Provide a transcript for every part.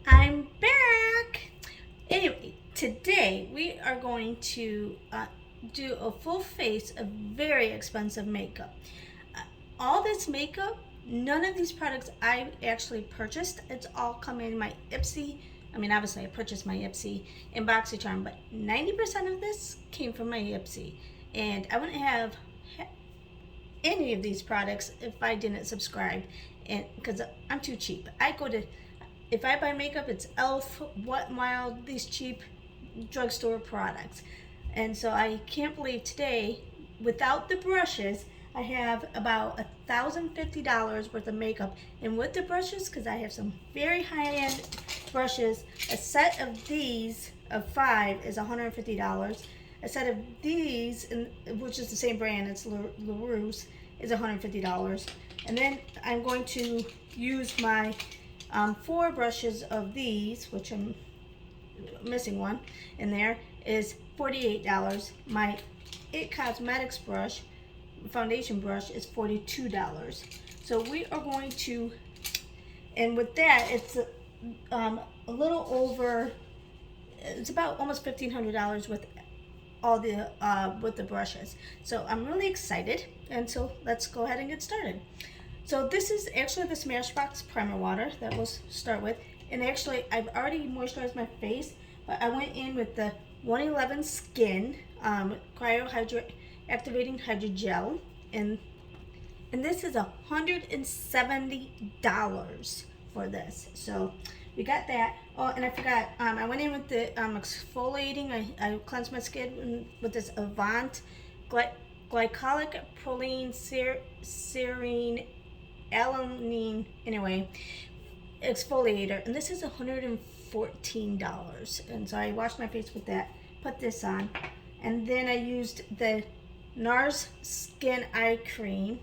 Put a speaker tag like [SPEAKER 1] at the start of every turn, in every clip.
[SPEAKER 1] I'm back. Anyway, today we are going to do a full face of very expensive makeup. All this makeup, none of these products I actually purchased. It's all come in my Ipsy. I mean, obviously I purchased my Ipsy and BoxyCharm, but 90% of this came from my Ipsy. And I wouldn't have any of these products if I didn't subscribe, and because I'm too cheap. If I buy makeup, it's Elf, Wet n Wild, these cheap drugstore products. And so I can't believe today, without the brushes, I have about $1,050 worth of makeup. And with the brushes, because I have some very high-end brushes, a set of these of 5 is $150. A set of these, which is the same brand, it's laruce, is $150. And then I'm going to use my 4 brushes of these, which I'm missing one in there, is $48. My It Cosmetics brush, foundation brush, is $42. So we are going to, and with that, it's a little over, it's about almost $1,500 with the brushes. So I'm really excited, and so let's go ahead and get started. So this is actually the Smashbox primer water that we'll start with. And actually, I've already moisturized my face, but I went in with the 111 Skin Activating Hydrogel. And this is $170 for this. So we got that. Oh, and I forgot, I went in with the exfoliating. I cleansed my skin with this Avant glycolic proline serine alanine, anyway, exfoliator, and this is $114. And so I washed my face with that, put this on, and then I used the NARS Skin Eye Cream,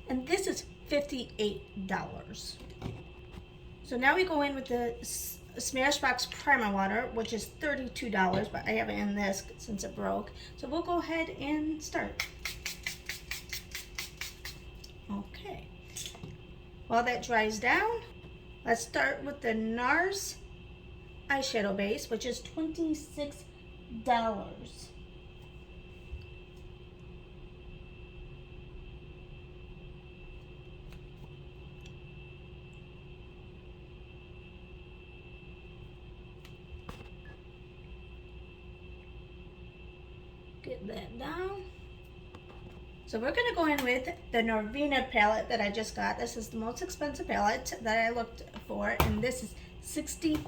[SPEAKER 1] and this is $58. So now we go in with the Smashbox primer water, which is $32, but I have it in this since it broke. So we'll go ahead and start. Okay. While that dries down, let's start with the NARS eyeshadow base, which is $26. Get that down. So we're going to go in with the Norvina palette that I just got. This is the most expensive palette that I looked for, and this is $60.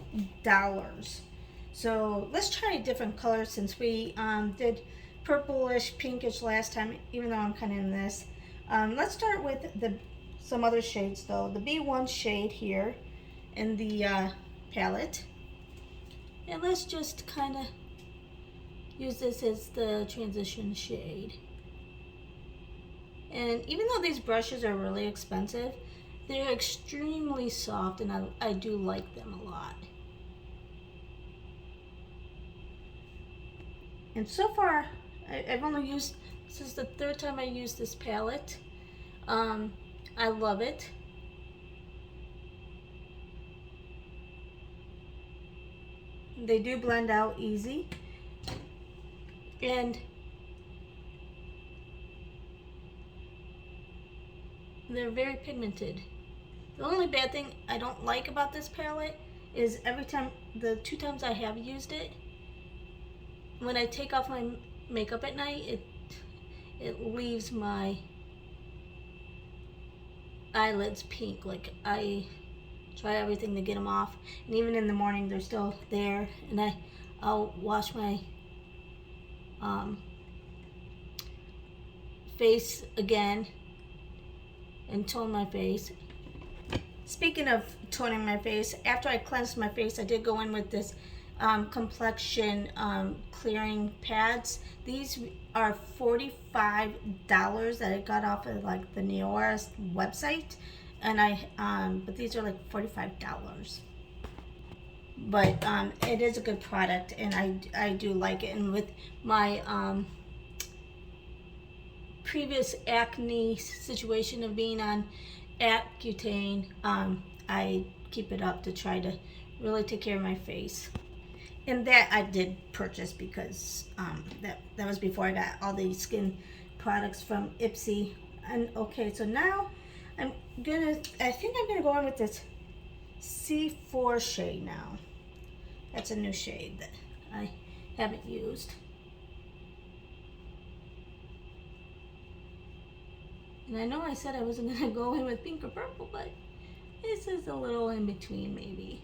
[SPEAKER 1] So let's try a different color since we did purplish, pinkish last time, even though I'm kind of in this. Let's start with some other shades though. The B1 shade here in the palette. And let's just kind of use this as the transition shade. And even though these brushes are really expensive, they're extremely soft, and I do like them a lot. And so far, I've only used, this is the 3rd time I used this palette. I love it. They do blend out easy. And they're very pigmented. The only bad thing I don't like about this palette is every time, the 2 times I have used it, when I take off my makeup at night, it leaves my eyelids pink. Like, I try everything to get them off, and even in the morning they're still there, and I'll wash my face again and tone my face. Speaking of toning my face, after I cleansed my face, I did go in with this complexion clearing pads. These are $45 that I got off of like the Neora's website, and but these are like $45. But it is a good product, and I do like it. And with my previous acne situation of being on Accutane, I keep it up to try to really take care of my face. And that I did purchase because that was before I got all these skin products from Ipsy. And okay, so now I think I'm gonna go in with this C4 shade now. That's a new shade that I haven't used. And I know I said I wasn't gonna go in with pink or purple, but this is a little in between maybe.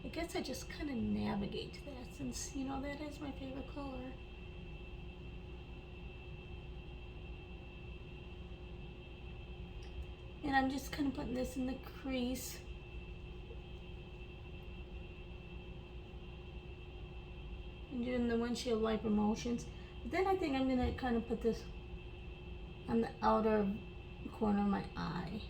[SPEAKER 1] I guess I just kind of navigate that since, you know, that is my favorite color. And I'm just kind of putting this in the crease. And doing the windshield wiper motions. But then I think I'm going to kind of put this on the outer corner of my eye.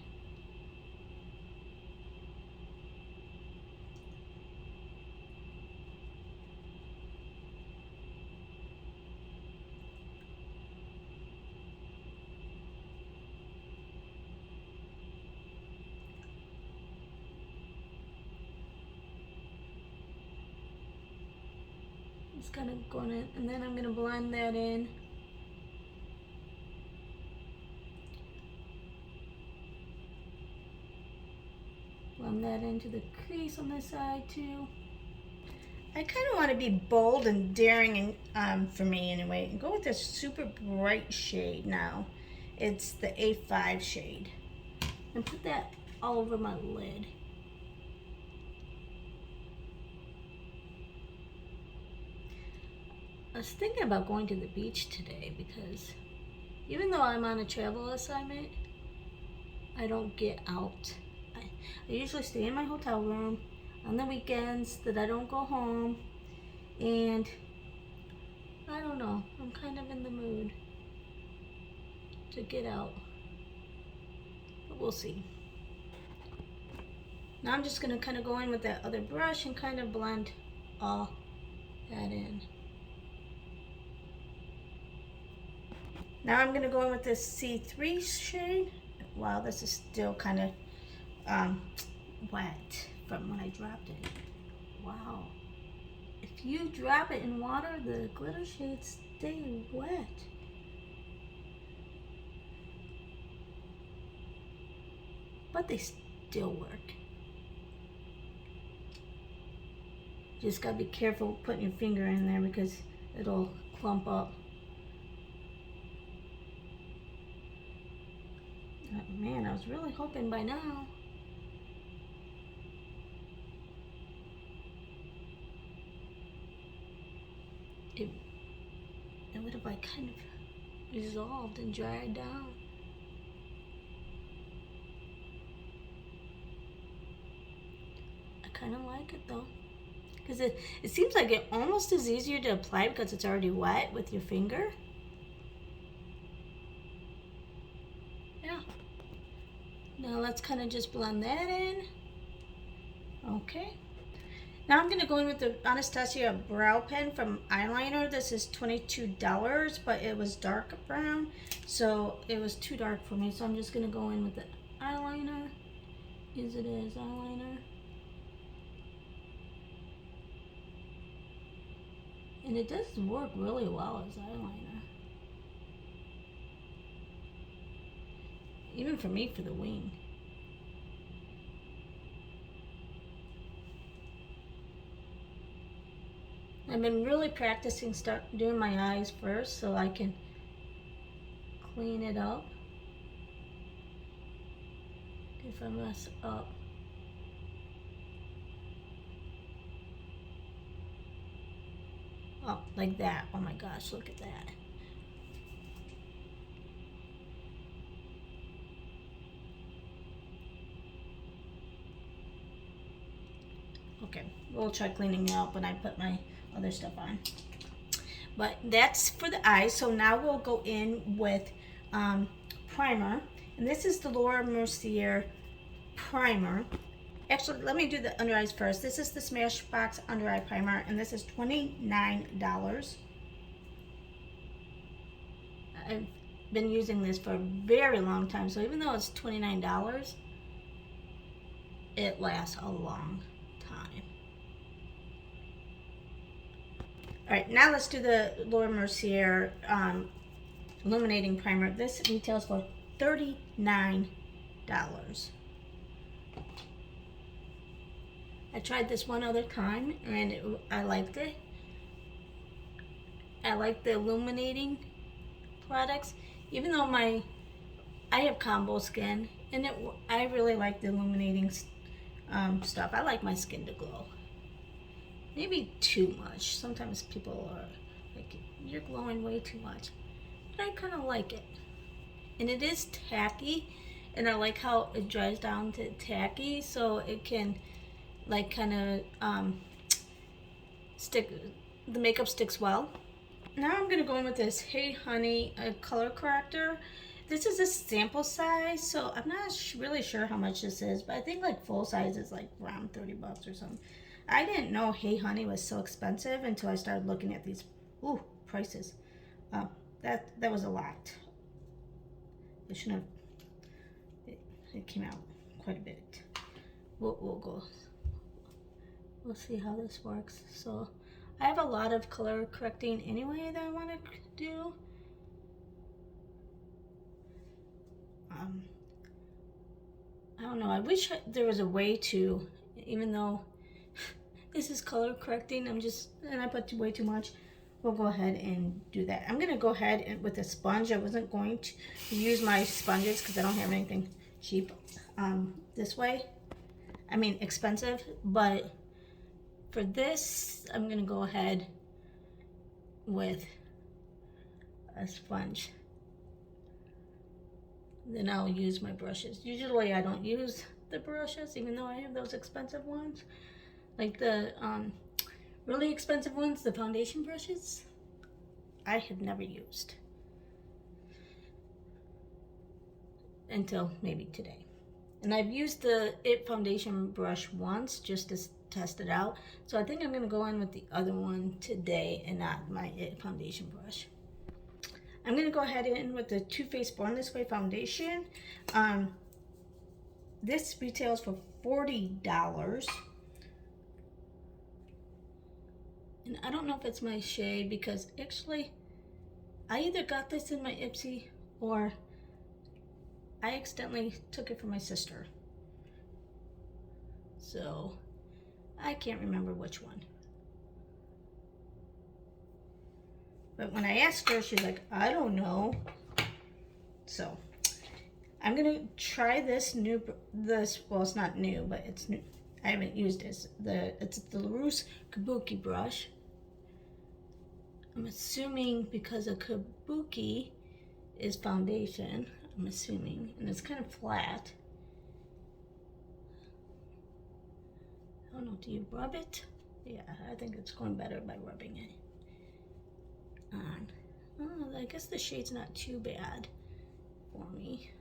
[SPEAKER 1] Just kind of going in, and then I'm going to blend that in. Blend that into the crease on this side too. I kind of want to be bold and daring, and for me anyway, and go with this super bright shade now. It's the A5 shade. And put that all over my lid. I was thinking about going to the beach today because even though I'm on a travel assignment, I don't get out. I usually stay in my hotel room on the weekends that I don't go home, and I don't know, I'm kind of in the mood to get out, but we'll see. Now I'm just going to kind of go in with that other brush and kind of blend all that in. Now I'm going to go in with this C3 shade. Wow, this is still kind of wet from when I dropped it. Wow. If you drop it in water, the glitter shades stay wet. But they still work. Just gotta be careful putting your finger in there because it'll clump up. Man, I was really hoping by now. It would have like kind of resolved and dried down. I kind of like it though. Because it seems like it almost is easier to apply because it's already wet with your finger. Yeah. Now let's kind of just blend that in. Okay. Now I'm going to go in with the Anastasia brow pen from eyeliner. This is $22, but it was dark brown, so it was too dark for me. So I'm just going to go in with the eyeliner. Use it as eyeliner. And it does work really well as eyeliner. Even for me, for the wing. I've been really practicing doing my eyes first so I can clean it up if I mess up. Oh, like that. Oh my gosh, look at that. Okay, we'll try cleaning it up when I put my other stuff on. But that's for the eyes. So now we'll go in with primer. And this is the Mercier primer. Actually, let me do the under eyes first. This is the Smashbox under eye primer, and this is $29. been using this for a very long time. So even though it's $29, it lasts a long time. All right, now let's do the Laura Mercier illuminating primer. This retails for $39. I tried this one other time and I liked it. I like the illuminating products, even though I have combo skin, and I really like the illuminating stuff. I like my skin to glow. Maybe too much. Sometimes people are like, you're glowing way too much. But I kind of like it. And it is tacky, and I like how it dries down to tacky, so it can like kind of stick, the makeup sticks well. Now I'm going to go in with this Hey Honey color corrector. This is a sample size, so I'm not really sure how much this is, but I think like full size is like around 30 bucks or something. I didn't know Hey Honey was so expensive until I started looking at these prices. That was a lot. It shouldn't have, it came out quite a bit. We'll go. We'll see how this works. So I have a lot of color correcting anyway that I want to do. I don't know. I wish there was a way to, even though this is color correcting, and I put way too much. We'll go ahead and do that. I'm gonna go ahead and with a sponge. I wasn't going to use my sponges because I don't have anything cheap this way. I mean expensive, but for this, I'm gonna go ahead with a sponge. Then I'll use my brushes. Usually I don't use the brushes, even though I have those expensive ones. Like the really expensive ones, the foundation brushes, I have never used. Until maybe today. And I've used the IT foundation brush once just to test it out. So I think I'm gonna go in with the other one today and not my IT foundation brush. I'm gonna go ahead in with the Too Faced Born This Way foundation. This retails for $40. And I don't know if it's my shade because actually I either got this in my Ipsy or I accidentally took it from my sister. So I can't remember which one. But when I asked her, she's like, I don't know. So I'm gonna try this well, it's not new, but it's new. I haven't used this. It's the laruce kabuki brush. I'm assuming because a kabuki is foundation, I'm assuming, and it's kind of flat. I don't know, do you rub it? Yeah, I think it's going better by rubbing it on. Oh, I guess the shade's not too bad for me.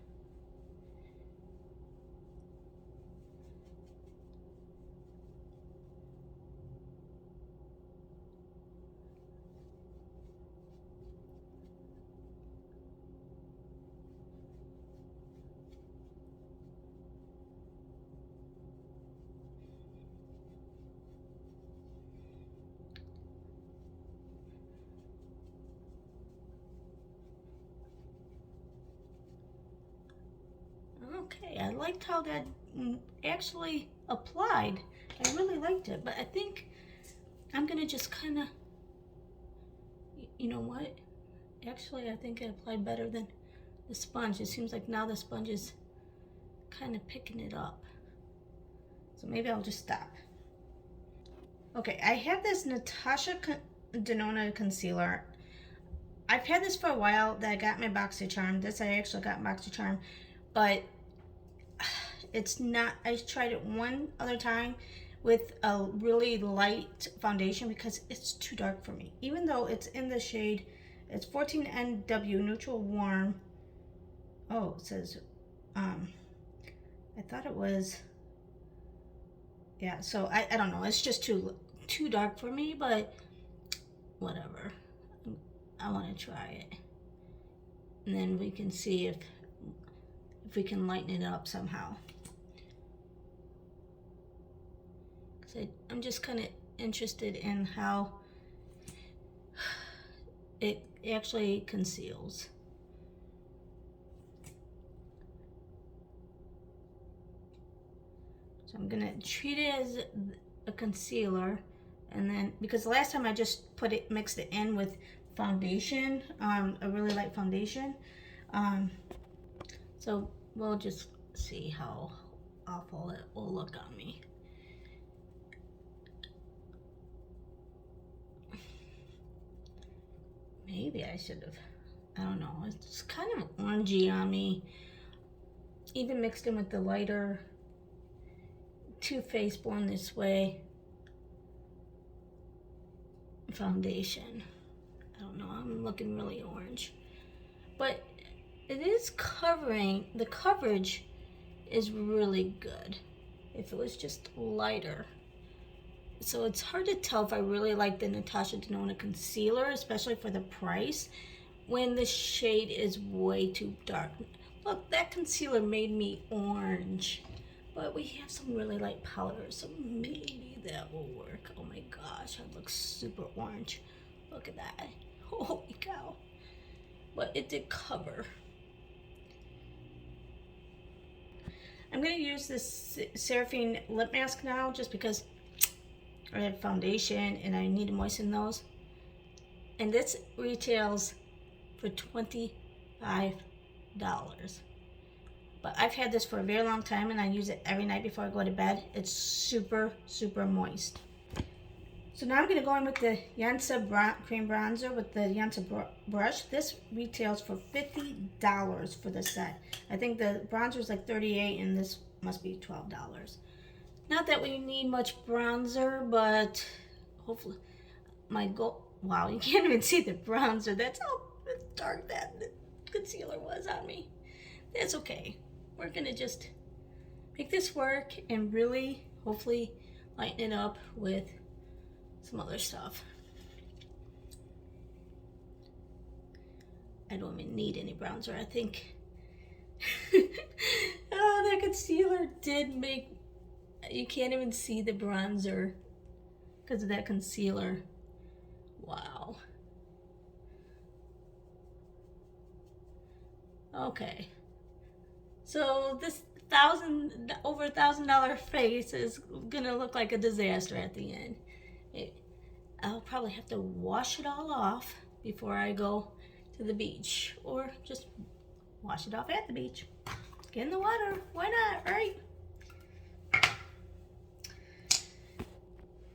[SPEAKER 1] Okay, I liked how that actually applied. I really liked it, but I think I'm gonna just kind of, you know what? Actually, I think it applied better than the sponge. It seems like now the sponge is kind of picking it up. So maybe I'll just stop. Okay, I have this Natasha Denona concealer. I've had this for a while that I got my BoxyCharm. This I actually got BoxyCharm, but it's not, I tried it one other time with a really light foundation because it's too dark for me. Even though it's in the shade, it's 14NW Neutral Warm. Oh, it says, I thought it was, yeah, so I don't know. It's just too dark for me, but whatever. I want to try it. And then we can see if we can lighten it up somehow. So I'm just kind of interested in how it actually conceals. So I'm gonna treat it as a concealer, and then because the last time I just mixed it in with foundation, a really light foundation. So we'll just see how awful it will look on me. Maybe I should have, I don't know, it's kind of orangey on me. Even mixed in with the lighter Too Faced Born This Way foundation. I don't know, I'm looking really orange. But it is covering, the coverage is really good. If it was just lighter. So it's hard to tell if I really like the Natasha Denona concealer, especially for the price, when the shade is way too dark. Look, that concealer made me orange. But we have some really light powder, so maybe that will work. Oh my gosh, I look super orange. Look at that. Holy cow. But it did cover. I'm going to use this Seraphine lip mask now just because I have foundation and I need to moisten those. And this retails for $25. But I've had this for a very long time and I use it every night before I go to bed. It's super, super moist. So now I'm going to go in with the Yensa cream bronzer with the Yensa brush. This retails for $50 for the set. I think the bronzer is like $38 and this must be $12. Not that we need much bronzer, but hopefully my goal. Wow, you can't even see the bronzer. That's how dark that concealer was on me. That's okay. We're going to just make this work and really hopefully lighten it up with some other stuff. I don't even need any bronzer, I think. Oh, that concealer did make, you can't even see the bronzer because of that concealer. Wow. Okay. So this over $1,000 face is gonna look like a disaster at the end. I'll probably have to wash it all off before I go to the beach, or just wash it off at the beach. Get in the water, why not, right?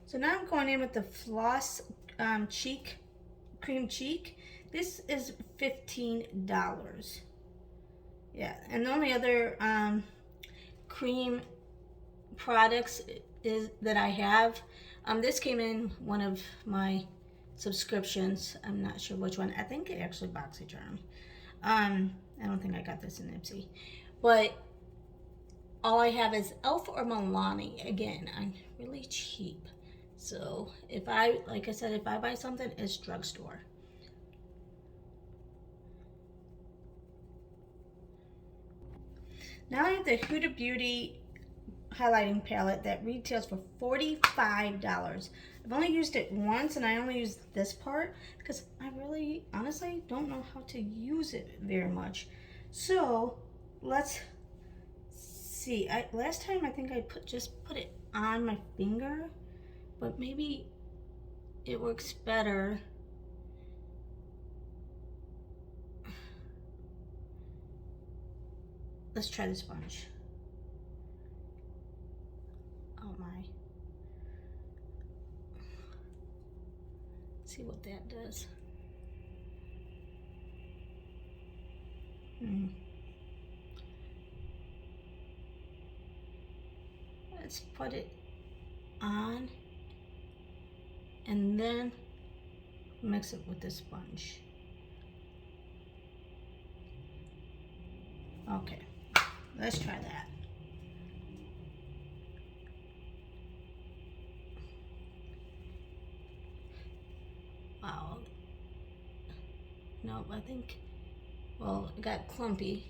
[SPEAKER 1] So now I'm going in with the Floss cream cheek. This is $15. Yeah, and the only other cream products that I have. This came in one of my subscriptions. I'm not sure which one. I think it actually BoxyCharm. I don't think I got this in Ipsy. But all I have is Elf or Milani. Again, I'm really cheap. So if like I said, if I buy something, it's drugstore. Now I have the Huda Beauty highlighting palette that retails for $45. I've only used it once and I only used this part because I really honestly don't know how to use it very much. So let's see. Last time I think I just put it on my finger, but maybe it works better. Let's try the sponge. Oh my. See what that does. Let's put it on and then mix it with the sponge. Okay, let's try that. Wow. No, I think Well, it got clumpy.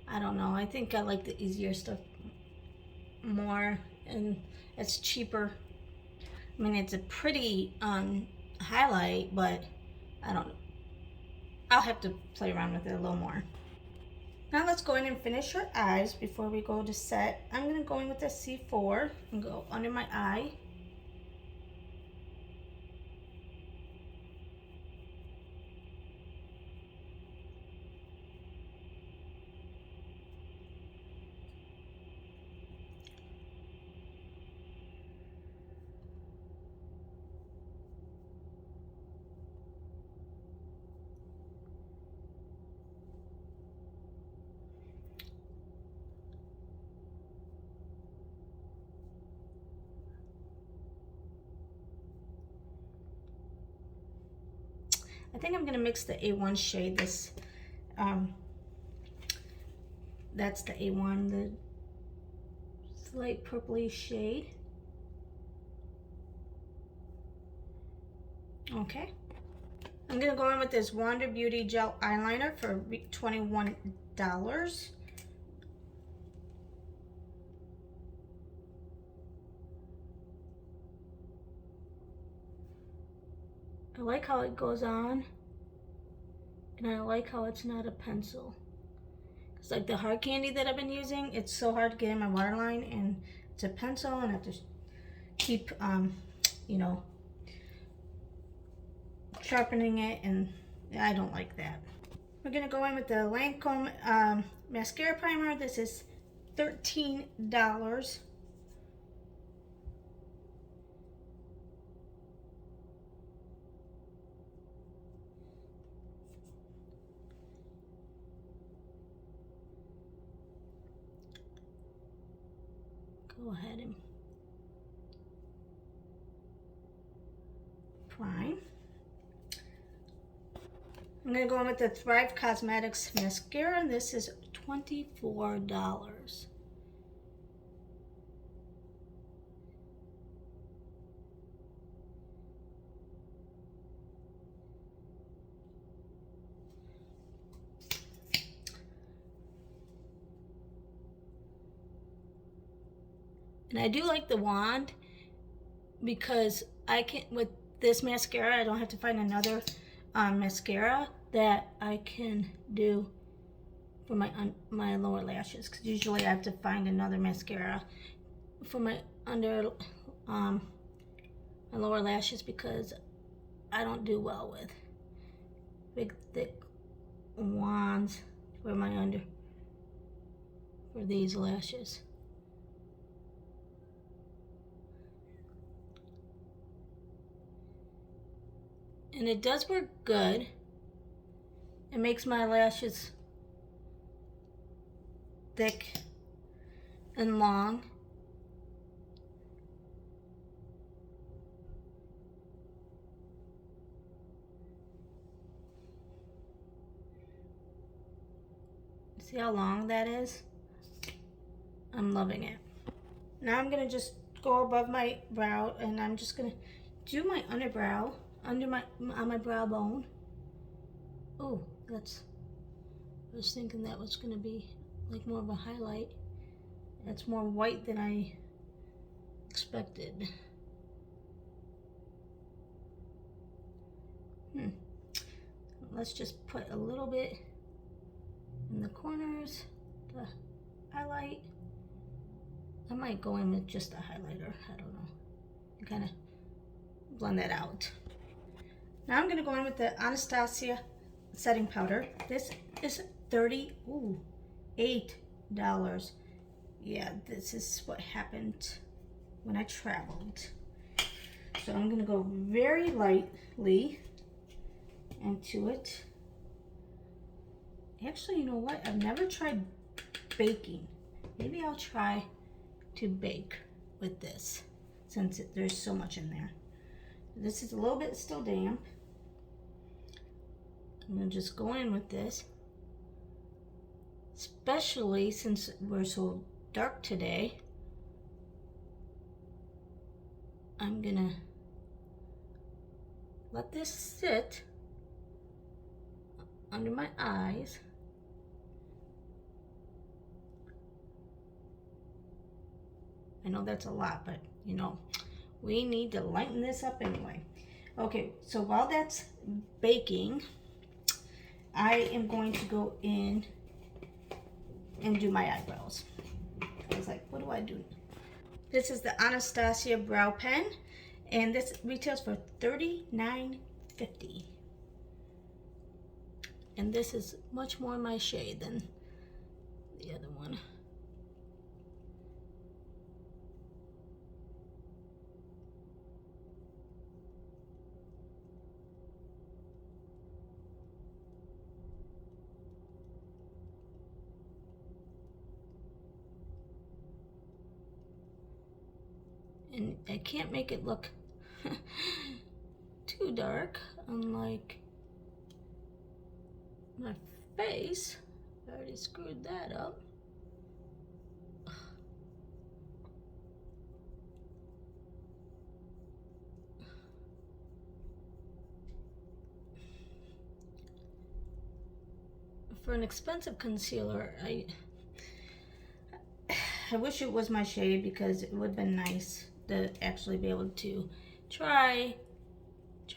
[SPEAKER 1] I don't know. I think I like the easier stuff more, and it's cheaper. I mean, it's a pretty highlight, but I don't know. I'll have to play around with it a little more. Now let's go in and finish your eyes before we go to set. I'm going to go in with the C4 and go under my eye. I think I'm going to mix the A1 shade. This, that's the A1, the slight purpley shade. Okay. I'm going to go in with this Wander Beauty Gel Eyeliner for $21. I like how it goes on, and I like how it's not a pencil. It's like the hard candy that I've been using. It's so hard to get in my waterline, and it's a pencil, and I have to keep, you know, sharpening it, and I don't like that. We're gonna go in with the Lancome mascara primer. This is $13. Go ahead and prime. I'm going to go in with the Thrive Cosmetics mascara, and this is $24. And I do like the wand because I can, with this mascara, I don't have to find another mascara that I can do for my lower lashes, because usually I have to find another mascara for my my lower lashes, because I don't do well with big thick wands for for these lashes. And it does work good. It makes my lashes thick and long. See how long that is? I'm loving it. Now I'm gonna just go above my brow, and I'm just gonna do my underbrow, on my brow bone. Oh, I was thinking that was gonna be like more of a highlight. That's more white than I expected. Let's just put a little bit in the corners to highlight. I might go in with just a highlighter, I don't know. And kind of blend that out. Now I'm gonna go in with the Anastasia setting powder. This is $38. Yeah, this is what happened when I traveled. So I'm gonna go very lightly into it. Actually, you know what? I've never tried baking. Maybe I'll try to bake with this, since there's so much in there. This is a little bit still damp. I'm gonna just go in with this, especially since we're so dark today. I'm gonna let this sit under my eyes. I know that's a lot, but you know, we need to lighten this up anyway. Okay, so while that's baking, I am going to go in and do my eyebrows. I was like, what do I do? This is the Anastasia brow pen, and this retails for $39.50. And this is much more my shade than the other one. And I can't make it look too dark, unlike my face. I already screwed that up. For an expensive concealer, I wish it was my shade, because it would have been nice to actually be able to try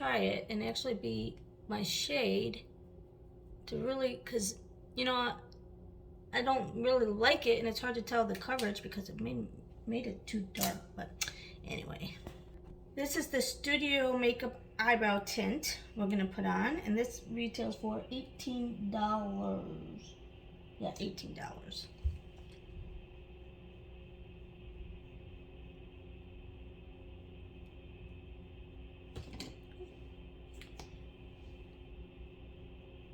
[SPEAKER 1] it and actually be my shade, to really, because you know, I don't really like it, and it's hard to tell the coverage because it made it too dark. But anyway, this is the Studio Makeup Eyebrow Tint we're gonna put on, and this retails for $18. Yeah, $18.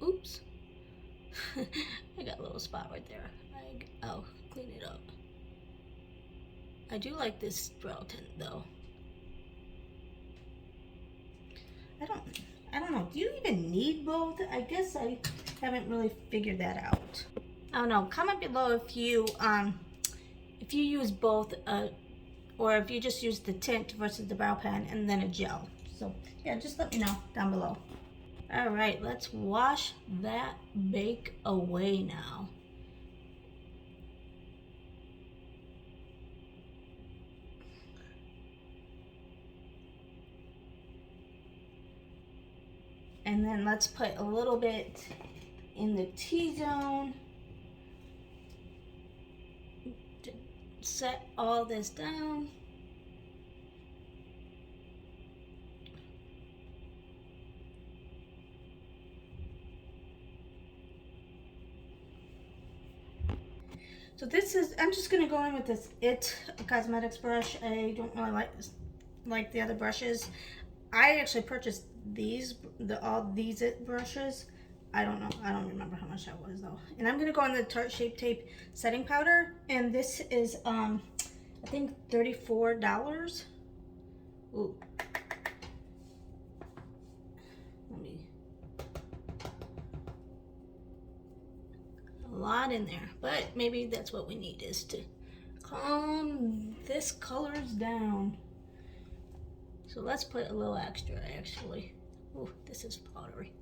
[SPEAKER 1] Oops. I got a little spot right there. I'll clean it up. I do like this brow tint though. I don't know. Do you even need both? I guess I haven't really figured that out. I don't know. Comment below if you use both, or if you just use the tint versus the brow pen and then a gel. So yeah, just let me know down below. All right, let's wash that bake away now. And then let's put a little bit in the T-zone to set all this down. So this is, I'm just gonna go in with this It Cosmetics brush. I don't really like the other brushes. I actually purchased all these It brushes. I don't know, I don't remember how much that was though. And I'm gonna go on the Tarte Shape Tape setting powder, and this is I think $34. Ooh. A lot in there, but maybe that's what we need, is to calm this colors down. So let's put a little extra actually. Oh, this is powdery.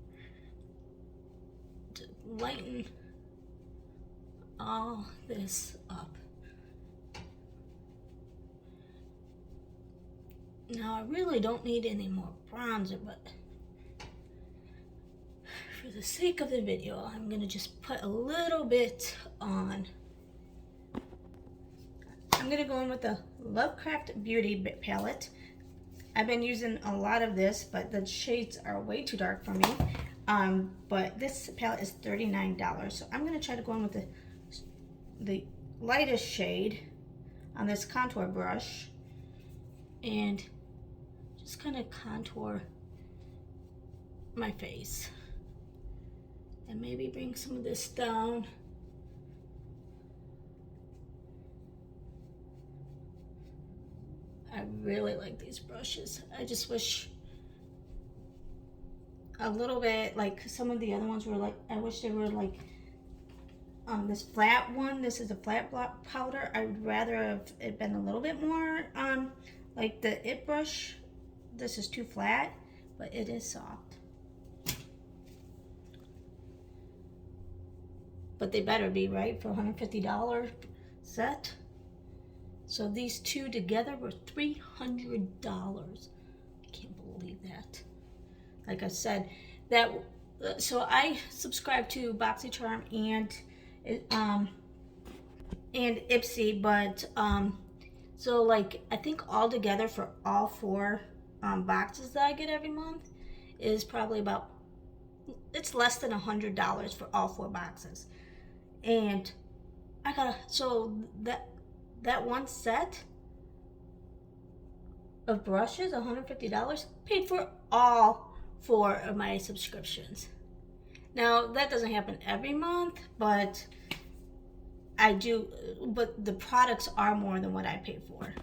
[SPEAKER 1] To lighten all this up. Now I really don't need any more bronzer, but for the sake of the video, I'm gonna just put a little bit on. I'm gonna go in with the Lovecraft Beauty palette. I've been using a lot of this, but the shades are way too dark for me. But this palette is $39, so I'm gonna try to go in with the lightest shade on this contour brush and just kind of contour my face. And maybe bring some of this down. I really like these brushes. I just wish a little bit like some of the other ones were like, I wish they were like this flat one. This is a flat block powder. I would rather have it been a little bit more like the It brush. This is too flat, but it is soft. But they better be, right, for $150 set. So these two together were $300. I can't believe that. Like I said, that so I subscribe to BoxyCharm and Ipsy, but so like I think all together for all four boxes that I get every month is probably about, it's less than $100 for all four boxes. And I got, so that one set of brushes, $150, paid for all four of my subscriptions. Now that doesn't happen every month, but I do, but the products are more than what I paid for.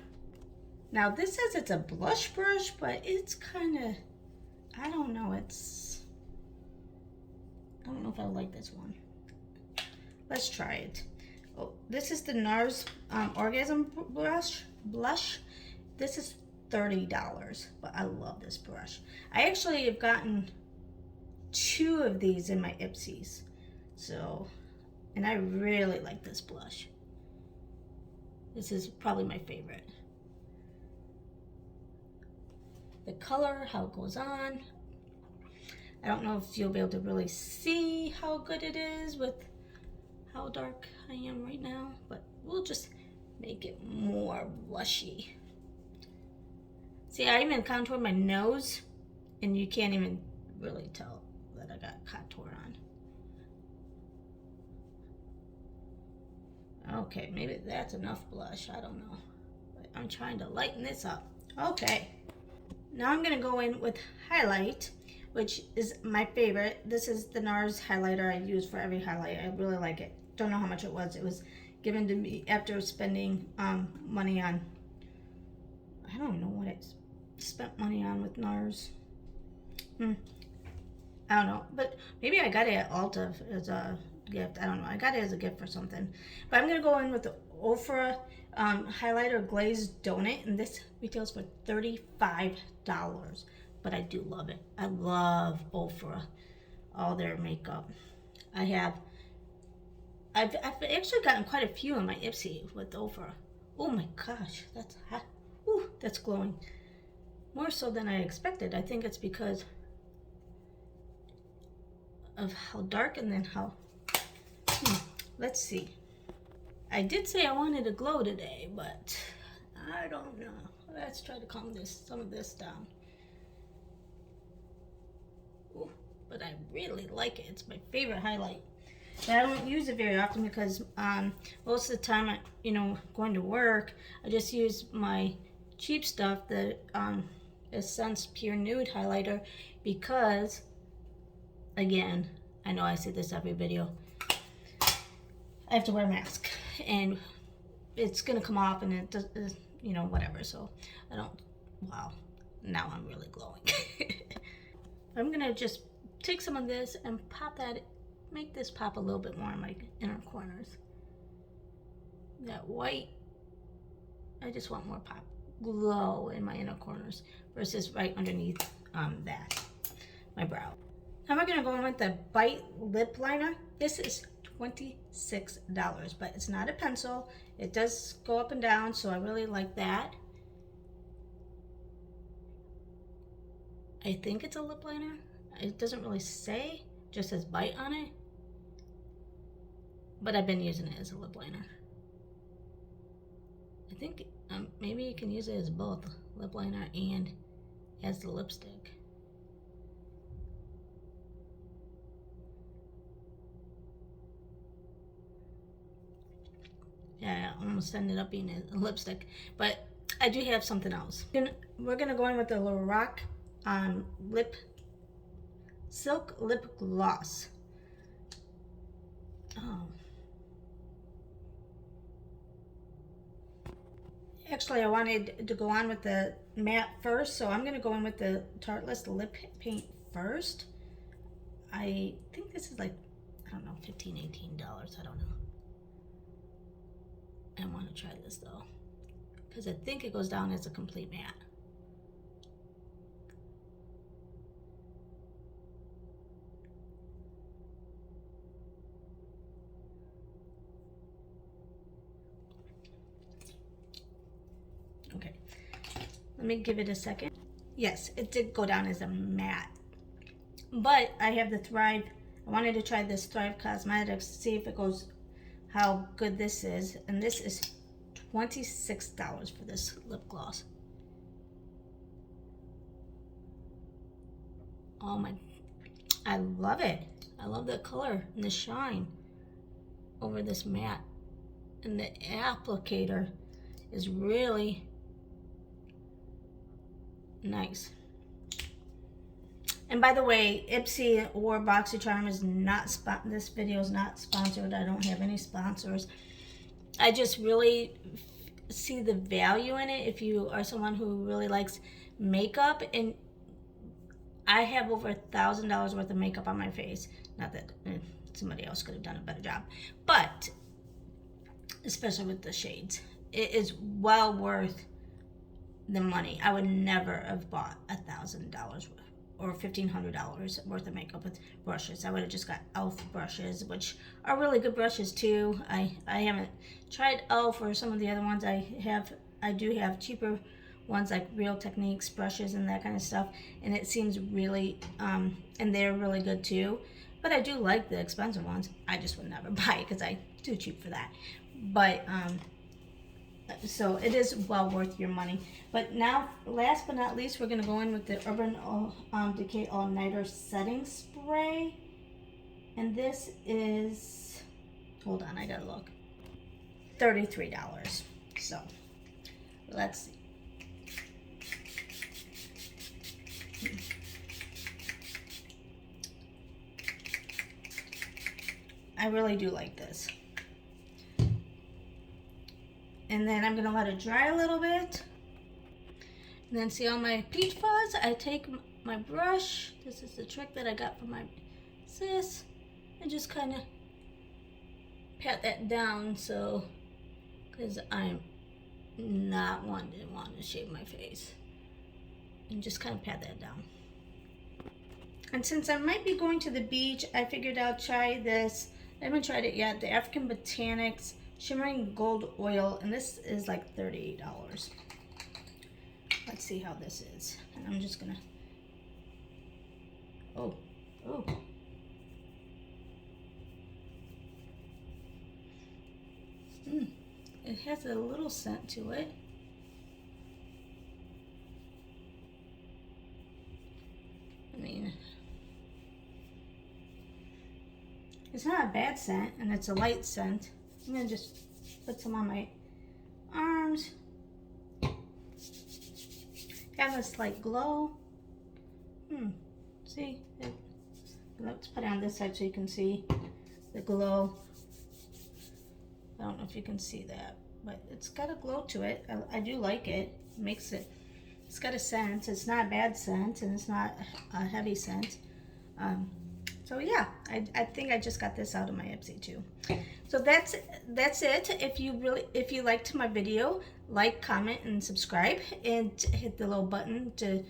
[SPEAKER 1] Now this says it's a blush brush, but it's kind of, I don't know, I don't know if I like this one. Let's try it. Oh, this is the NARS Orgasm blush. This is $30, but I love this brush. I actually have gotten 2 of these in my Ipsies, so, and I really like this blush. This is probably my favorite. The color, how it goes on. I don't know if you'll be able to really see how good it is with how dark I am right now, but we'll just make it more blushy. See, I even contoured my nose, and you can't even really tell that I got contour on. Okay, maybe that's enough blush, I don't know. But I'm trying to lighten this up. Okay, now I'm gonna go in with highlight, which is my favorite. This is the NARS highlighter I use for every highlight. I really like it. Don't know how much it was. It was given to me after spending money on, I don't know what I spent money on with NARS. I don't know, but maybe I got it at Ulta as a gift. I don't know. I got it as a gift or something. But I'm gonna go in with the Ofra highlighter glazed donut, and this retails for $35. But I do love it. I love Ofra, all their makeup. I've actually gotten quite a few in my Ipsy with Ofra. Oh my gosh, that's hot. Ooh, that's glowing. More so than I expected. I think it's because of how dark and then how, let's see. I did say I wanted to glow today, but I don't know. Let's try to calm some of this down. Ooh, but I really like it. It's my favorite highlight. But I don't use it very often because most of the time, going to work, I just use my cheap stuff, the Essence Pure Nude highlighter, because, again, I know I say this every video, I have to wear a mask, and it's gonna come off, and it does, whatever. So I don't. Wow, now I'm really glowing. I'm gonna just take some of this and make this pop a little bit more in my inner corners. That white, I just want more pop, glow in my inner corners versus right underneath my brow. Now we're gonna go in with the Bite lip liner. This is $26, but it's not a pencil. It does go up and down, so I really like that. I think it's a lip liner. It doesn't really say, just says Bite on it. But I've been using it as a lip liner. I think maybe you can use it as both lip liner and as the lipstick. Yeah, I almost ended up being a lipstick, but I do have something else. We're gonna go in with the Lorac Silk Lip Gloss. Oh. Actually, I wanted to go on with the matte first, so I'm gonna go in with the Tarteless Lip Paint first. I think this is like, I don't know, $15, $18. I don't know. I want to try this though, because I think it goes down as a complete matte. Okay, let me give it a second. Yes, it did go down as a matte, but I have the Thrive. I wanted to try this Thrive Cosmetics, see if it goes, how good this is. And this is $26 for this lip gloss. Oh my, I love it. I love the color and the shine over this matte. And the applicator is really nice. And by the way, Ipsy or BoxyCharm is not this video is not sponsored. I don't have any sponsors. I just really see the value in it if you are someone who really likes makeup. And I have over $1,000 worth of makeup on my face. Not that somebody else could have done a better job, but especially with the shades, it is well worth the money. I would never have bought $1,000 or $1,500 worth of makeup with brushes. I would have just got e.l.f. brushes, which are really good brushes too. I haven't tried e.l.f. or some of the other ones. I do have cheaper ones like Real Techniques brushes and that kind of stuff, and it seems really and they're really good too. But I do like the expensive ones. I just would never buy it because I'm too cheap for that. But so it is well worth your money. But now, last but not least, we're going to go in with the Urban Decay All Nighter Setting Spray. And this is, hold on, I gotta look, $33. So let's see. I really do like this. And then I'm gonna let it dry a little bit. And then see all my peach fuzz? I take my brush. This is the trick that I got from my sis. And just kind of pat that down, so, because I'm not wanting to shave my face. And just kind of pat that down. And since I might be going to the beach, I figured I'll try this. I haven't tried it yet. The African Botanics Shimmering Gold Oil, and this is like $38. Let's see how this is. And I'm just gonna, oh. It has a little scent to it. I mean, it's not a bad scent, and it's a light scent. I'm gonna just put some on my arms. Have a slight glow. See? Let's put it on this side so you can see the glow. I don't know if you can see that, but it's got a glow to it. I do like it. It makes it. It's got a scent. It's not a bad scent, and it's not a heavy scent. So yeah, I think I just got this out of my Ipsy too. So that's it. If you liked my video, like, comment, and subscribe, and hit the little button to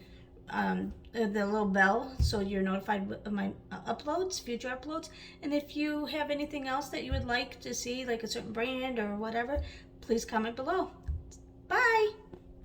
[SPEAKER 1] the little bell so you're notified of my uploads, future uploads. And if you have anything else that you would like to see, like a certain brand or whatever, please comment below.